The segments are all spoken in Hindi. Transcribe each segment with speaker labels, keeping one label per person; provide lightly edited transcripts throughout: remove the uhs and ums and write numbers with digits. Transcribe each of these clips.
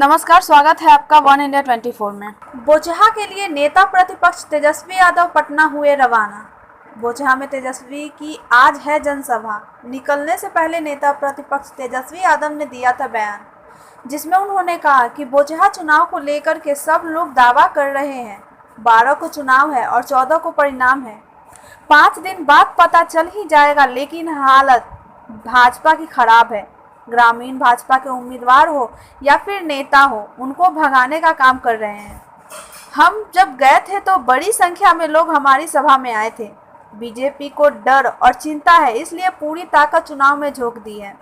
Speaker 1: नमस्कार, स्वागत है आपका वन इंडिया 24 में। बोचहा के लिए नेता प्रतिपक्ष तेजस्वी यादव पटना हुए रवाना। बोचहा में तेजस्वी की आज है जनसभा। निकलने से पहले नेता प्रतिपक्ष तेजस्वी यादव ने दिया था बयान, जिसमें उन्होंने कहा कि बोचहा चुनाव को लेकर के सब लोग दावा कर रहे हैं। 12 को चुनाव है और 14 को परिणाम है। 5 दिन बाद पता चल ही जाएगा, लेकिन हालत भाजपा की खराब है। ग्रामीण भाजपा के उम्मीदवार हो या फिर नेता हो, उनको भगाने का काम कर रहे हैं। हम जब गए थे तो बड़ी संख्या में लोग हमारी सभा में आए थे। बीजेपी को डर और चिंता है, इसलिए पूरी ताकत चुनाव में झोंक दी है।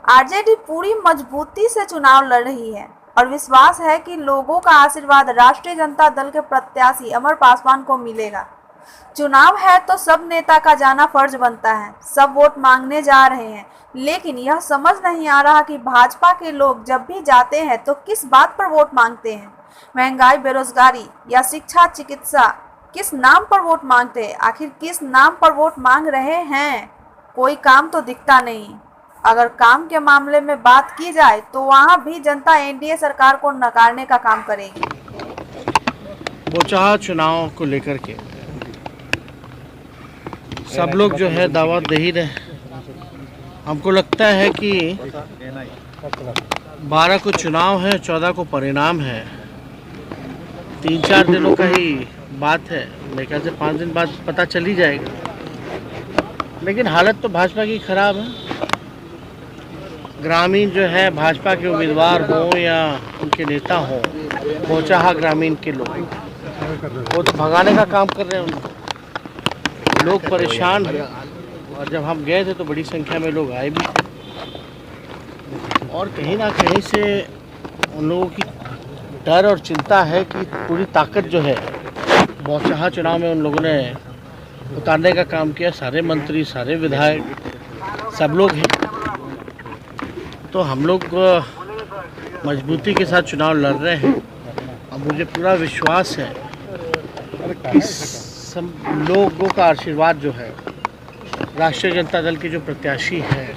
Speaker 1: आरजेडी पूरी मजबूती से चुनाव लड़ रही है और विश्वास है कि लोगों का आशीर्वाद राष्ट्रीय जनता दल के प्रत्याशी अमर पासवान को मिलेगा। चुनाव है तो सब नेता का जाना फर्ज बनता है। सब वोट मांगने जा रहे हैं, लेकिन यह समझ नहीं आ रहा कि भाजपा के लोग जब भी जाते हैं तो किस बात पर वोट मांगते हैं। महंगाई, बेरोजगारी या शिक्षा, चिकित्सा, किस नाम पर वोट मांगते हैं? आखिर किस नाम पर वोट मांग रहे हैं? कोई काम तो दिखता नहीं। अगर काम के मामले में बात की जाए तो वहाँ भी जनता एनडीए सरकार को नकारने का काम करेगी।
Speaker 2: बोचहा चुनाव को लेकर के सब लोग जो है दावा दे ही रहे। हमको लगता है कि 12 को चुनाव है, 14 को परिणाम है। 3-4 दिनों का ही बात है। मेरे ख्याल से 5 दिन बाद पता चल ही जाएगा। लेकिन हालत तो भाजपा की खराब है। ग्रामीण जो है भाजपा के उम्मीदवार हों या उनके नेता हों, बोचहा ग्रामीण के लोग, वो तो भगाने का काम कर रहे हैं। उनको लोग परेशान हैं। और जब हम गए थे तो बड़ी संख्या में लोग आए भी थे। और कहीं ना कहीं से उन लोगों की डर और चिंता है कि पूरी ताकत जो है बोचहा चुनाव में उन लोगों ने उतारने का काम किया। सारे मंत्री, सारे विधायक, सब लोग हैं। तो हम लोग मजबूती के साथ चुनाव लड़ रहे हैं। और मुझे पूरा विश्वास है कि सब लोगों का आशीर्वाद जो है राष्ट्रीय जनता दल के जो प्रत्याशी हैं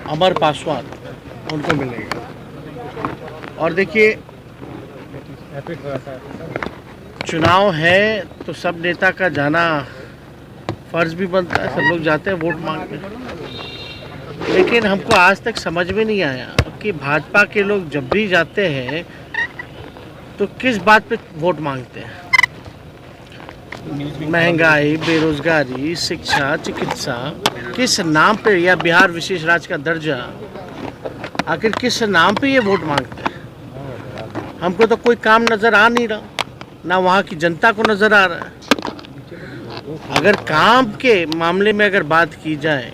Speaker 2: अमर पासवान, उनको मिलेगा। और देखिए, चुनाव है तो सब नेता का जाना फर्ज भी बनता है। सब लोग जाते हैं वोट मांगने। लेकिन हमको आज तक समझ में नहीं आया कि भाजपा के लोग जब भी जाते हैं तो किस बात पे वोट मांगते हैं। महंगाई, बेरोजगारी, शिक्षा, चिकित्सा, किस नाम पे, या बिहार विशेष राज्य का दर्जा, आखिर किस नाम पे ये वोट मांगते हैं? हमको तो कोई काम नज़र आ नहीं रहा, ना वहाँ की जनता को नज़र आ रहा है। अगर काम के मामले में अगर बात की जाए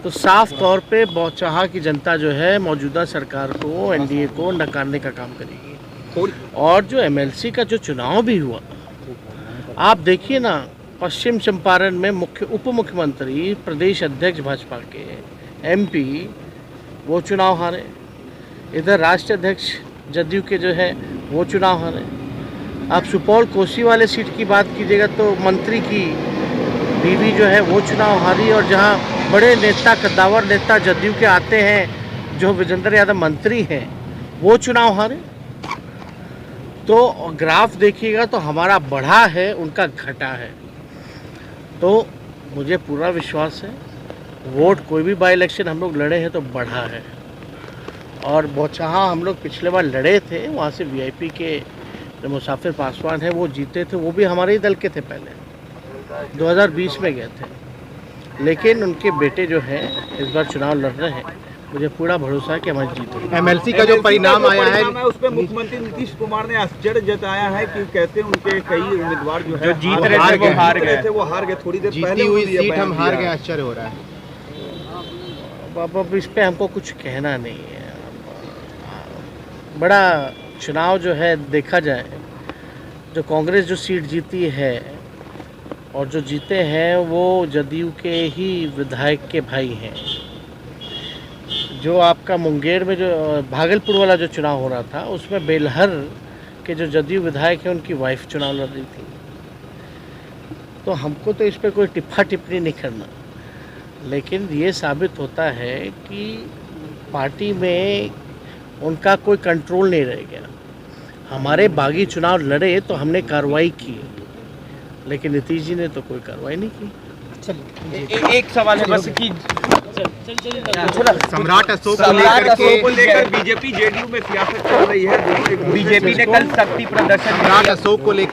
Speaker 2: तो साफ तौर पे बोचहा की जनता जो है मौजूदा सरकार को, एनडीए को नकारने का काम करेगी। और जो एमएलसी का जो चुनाव भी हुआ, आप देखिए ना, पश्चिम चंपारण में उप मुख्यमंत्री, प्रदेश अध्यक्ष भाजपा के, एमपी, वो चुनाव हारे। इधर राष्ट्रीय अध्यक्ष जदयू के जो है वो चुनाव हारे। आप सुपौल कोसी वाले सीट की बात कीजिएगा तो मंत्री की बीवी जो है वो चुनाव हारी। और जहां बड़े नेता, कद्दावर नेता जदयू के आते हैं, जो विजेंद्र यादव मंत्री हैं, वो चुनाव हारे। तो ग्राफ देखिएगा तो हमारा बढ़ा है, उनका घटा है। तो मुझे पूरा विश्वास है, वोट कोई भी बाई इलेक्शन हम लोग लड़े हैं तो बढ़ा है। और बोचहा हम लोग पिछले बार लड़े थे, वहाँ से वीआईपी के जो मुसाफिर पासवान हैं वो जीते थे। वो भी हमारे ही दल के थे, पहले 2020 में गए थे। लेकिन उनके बेटे जो हैं इस बार चुनाव लड़ रहे हैं। मुझे पूरा भरोसा है कि हम जीतेंगे।
Speaker 3: एमएलसी का जो परिणाम आया है
Speaker 4: उस पर मुख्यमंत्री नीतीश कुमार ने आश्चर्य जताया है कि कहते हैं उनके कई उम्मीदवार जो है
Speaker 3: जीत रहे थे
Speaker 4: वो हार गए। थोड़ी देर
Speaker 3: जीती हुई सीट हम हार गए, आश्चर्य हो रहा है।
Speaker 2: अब इस पे हमको कुछ कहना नहीं है। बड़ा चुनाव जो है देखा जाए, जो कांग्रेस जो सीट जीती है और जो जीते हैं वो जदयू के ही विधायक के भाई हैं। जो आपका मुंगेर में जो भागलपुर वाला जो चुनाव हो रहा था, उसमें बेलहर के जो जदयू विधायक हैं उनकी वाइफ चुनाव लड़ रही थी। तो हमको तो इस पर कोई टिप्पणी नहीं करना। लेकिन ये साबित होता है कि पार्टी में उनका कोई कंट्रोल नहीं रह गया। हमारे बागी चुनाव लड़े तो हमने कार्रवाई की, लेकिन नीतीश जी ने तो कोई कार्रवाई नहीं की।
Speaker 5: एक सवाल है बस कि
Speaker 3: सम्राट अशोक को
Speaker 5: सम्राट
Speaker 3: लेकर
Speaker 5: अशोक को
Speaker 3: के
Speaker 5: लेकर
Speaker 4: बीजेपी जेडीयू में सियासत चल रही है।
Speaker 5: बीजेपी ने कल शक्ति प्रदर्शन
Speaker 3: सम्राट अशोक को लेकर